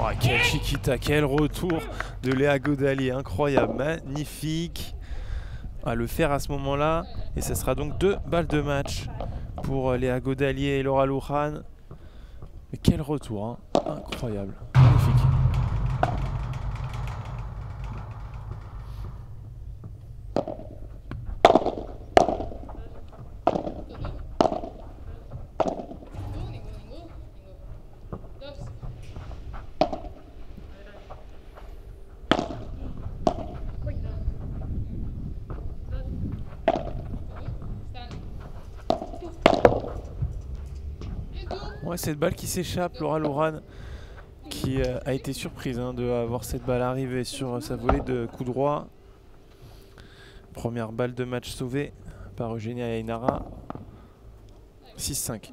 Oh, quel chiquita, quel retour de Léa Godalier, incroyable, magnifique à le faire à ce moment-là. Et ça sera donc 2 balles de match pour Léa Godalier et Laura Loran. Mais quel retour, incroyable, magnifique. Ouais, cette balle qui s'échappe, Laura Loran qui a été surprise de voir cette balle arriver sur sa volée de coup droit. Première balle de match sauvée par Eugénia et Inara. 6-5.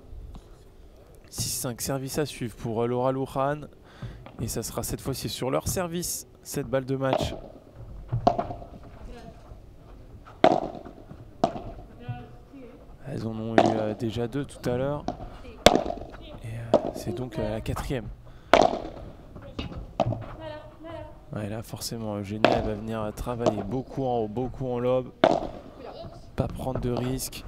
6-5, service à suivre pour Laura Loran. Et ça sera cette fois-ci sur leur service, cette balle de match. Elles en ont eu déjà 2 tout à l'heure. Et c'est donc la 4e. Ouais, là forcément Eugénia elle va venir travailler beaucoup en haut, beaucoup en lob. Pas prendre de risques.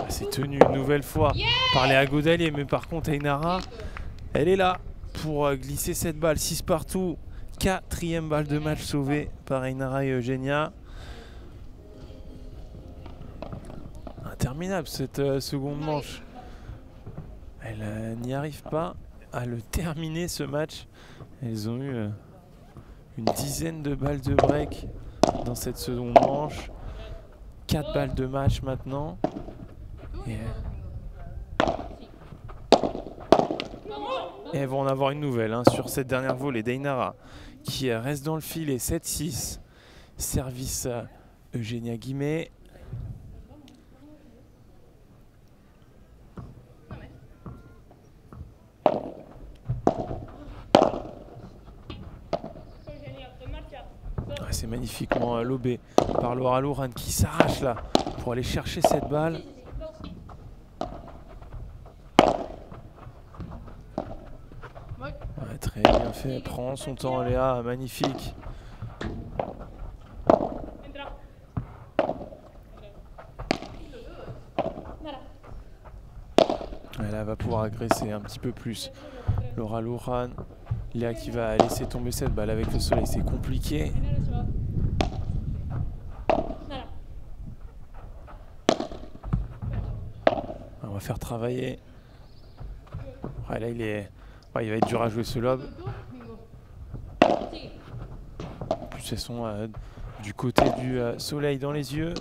C'est tenu une nouvelle fois par Léa Godalier, mais par contre Ainara, elle est là pour glisser cette balle. 6 partout, 4e balle de match sauvée par Ainara et Eugénia. Interminable cette seconde manche. Elle n'y arrive pas à le terminer ce match. Elles ont eu une dizaine de balles de break dans cette seconde manche. 4 balles de match maintenant. Et elles vont en avoir une nouvelle sur cette dernière volée d'Ainara qui reste dans le filet. 7-6. Service Eugénia Guimet. C'est magnifiquement lobé par Laura Louran qui s'arrache là pour aller chercher cette balle. Ouais, très bien fait, elle prend son temps Léa, magnifique. Elle va pouvoir agresser un petit peu plus Laura Louran. Léa qui va laisser tomber cette balle avec le soleil, c'est compliqué. On va faire travailler. Ouais, là il va être dur à jouer ce lob. En plus elles sont du côté du soleil dans les yeux.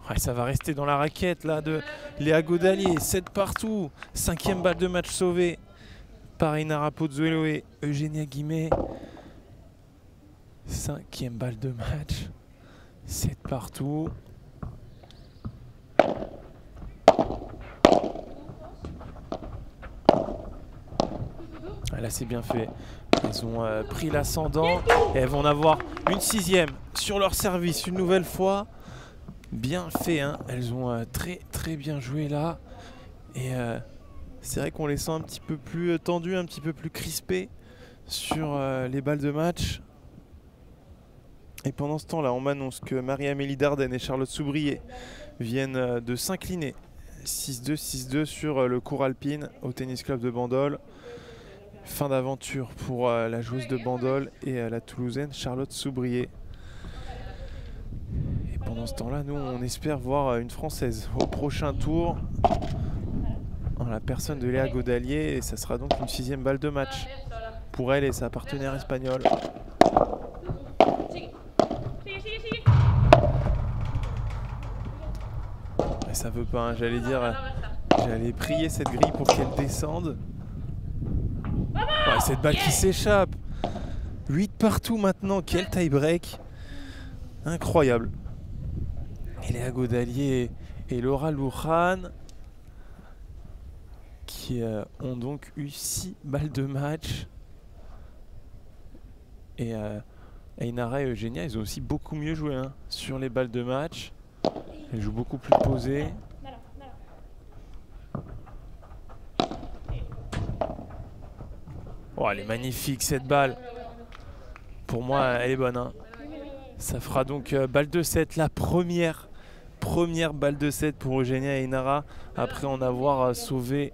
Ouais, ça va rester dans la raquette là de Léa Godalier. 7 partout. 5e balle de match sauvée par Ainara Pozuelo et Eugénia Guimet. 5e balle de match. 7 partout. Ah, là c'est bien fait. Elles ont pris l'ascendant et elles vont en avoir une 6e sur leur service une nouvelle fois. Bien fait, hein. Elles ont très bien joué là. Et c'est vrai qu'on les sent un petit peu plus tendues, un petit peu plus crispées sur les balles de match. Et pendant ce temps-là, on m'annonce que Marie-Amélie Dardenne et Charlotte Soubrier viennent de s'incliner 6-2, 6-2 sur le cours alpine au tennis club de Bandol. Fin d'aventure pour la joueuse de Bandol et la Toulousaine Charlotte Soubrier. Et pendant ce temps-là, nous, on espère voir une Française au prochain tour en la personne de Léa Godalier. Et ça sera donc une 6e balle de match pour elle et sa partenaire espagnole. Et ça veut pas, hein. J'allais prier cette grille pour qu'elle descende. Ouais, cette balle qui s'échappe. 8 partout maintenant, quel tie-break. Incroyable. Et Léa Godalier et Laura Louran qui ont donc eu 6 balles de match. Et Ainara et Eugénia, ils ont aussi beaucoup mieux joué sur les balles de match. Elles jouent beaucoup plus posées. Oh, elle est magnifique cette balle. Pour moi, elle est bonne. Ça fera donc balle de 7, la première balle de 7 pour Eugénia et Ainara après avoir sauvé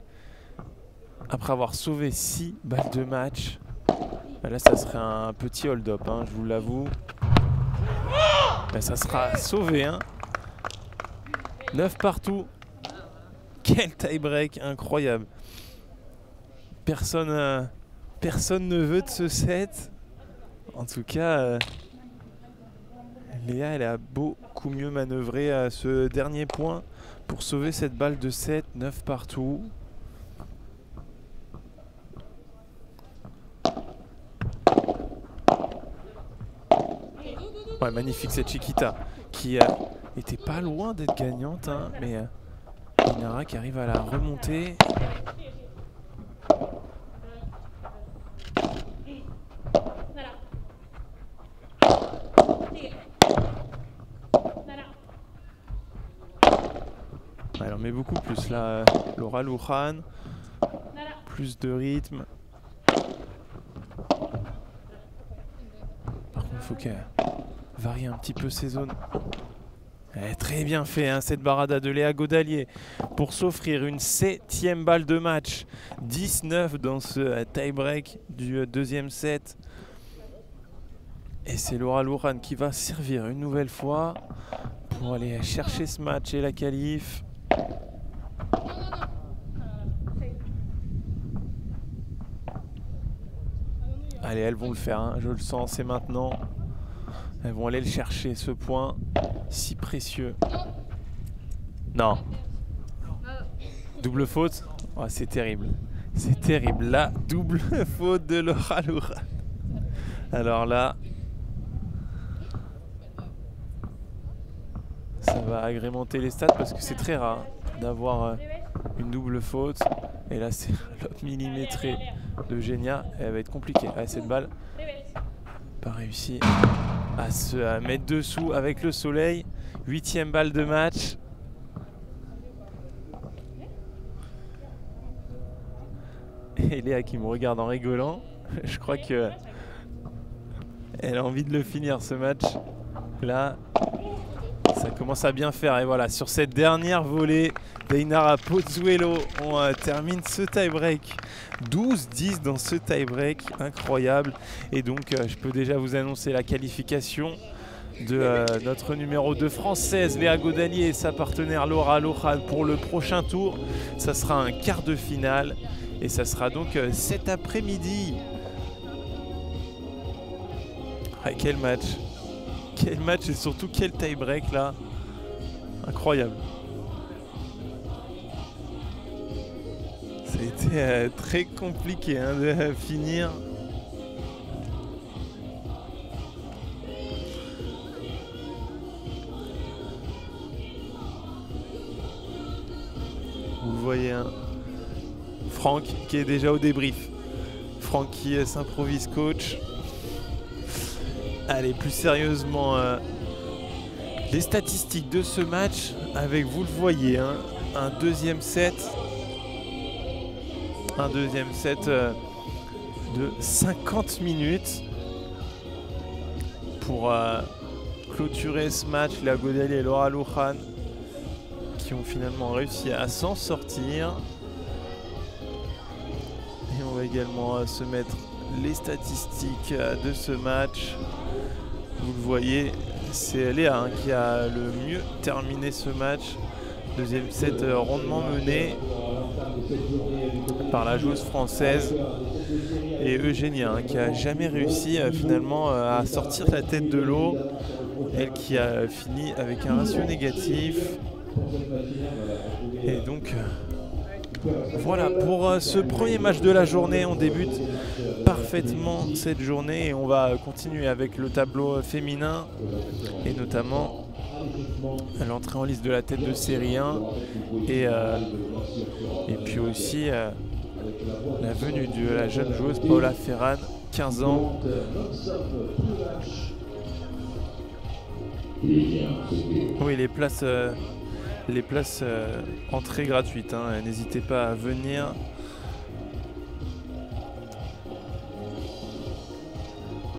6 balles de match. Là, ça serait un petit hold-up, je vous l'avoue. Mais ça sera sauvé. 9 partout. Quel tie-break incroyable. Personne ne veut de ce set. En tout cas, Léa, elle a beaucoup mieux manœuvré à ce dernier point pour sauver cette balle de 7, 9 partout. Ouais, magnifique cette Chiquita qui était pas loin d'être gagnante, mais Ainara qui arrive à la remonter. mais beaucoup plus là. Laura Luján, plus de rythme. Par contre, il faut qu'elle varie un petit peu ses zones. Très bien fait hein, cette barada de Léa Godalier pour s'offrir une 7e balle de match. 19 dans ce tie-break du deuxième set. Et c'est Laura Luján qui va servir une nouvelle fois pour aller chercher ce match et la qualif. Allez, elles vont le faire, hein, je le sens, c'est maintenant. Elles vont aller le chercher, ce point si précieux. Non. Double faute. Oh, c'est terrible. C'est terrible. La double faute de Laura Luján. Alors là, ça va agrémenter les stats parce que c'est très rare d'avoir une double faute. Et là, c'est l'autre millimétré de Genia. Elle va être compliquée. Allez, cette balle pas réussi à se mettre dessous avec le soleil. 8e balle de match. Et Léa qui me regarde en rigolant. Je crois que elle a envie de le finir ce match. Là, ça commence à bien faire. Et voilà, sur cette dernière volée, Dainara Pozuelo, on termine ce tie-break. 12-10 dans ce tie-break, incroyable. Et donc, je peux déjà vous annoncer la qualification de notre numéro 2 française, Léa Godalier, et sa partenaire Laura Luján pour le prochain tour. Ça sera un quart de finale. Et ça sera donc cet après-midi. Ah, quel match! Quel match et surtout quel tie-break là! Incroyable! Ça a été très compliqué hein, de finir. Vous le voyez, hein. Franck qui est déjà au débrief. Franck qui s'improvise coach. Allez, plus sérieusement, les statistiques de ce match avec, vous le voyez, hein, un deuxième set. Un deuxième set de 50 minutes pour clôturer ce match. Léa Godalier et Laura Luján qui ont finalement réussi à s'en sortir. Et on va également se mettre les statistiques de ce match. Vous le voyez, c'est Léa hein, qui a le mieux terminé ce match. Deuxième set rondement mené par la joueuse française. Et Eugénia hein, qui a jamais réussi finalement à sortir la tête de l'eau. Elle qui a fini avec un ratio négatif. Et donc voilà pour ce premier match de la journée. On débute parfaitement cette journée et on va continuer avec le tableau féminin et notamment l'entrée en liste de la tête de série 1 et puis aussi la venue de la jeune joueuse Paola Ferran, 15 ans. Oui, les places entrées gratuites, hein. N'hésitez pas à venir.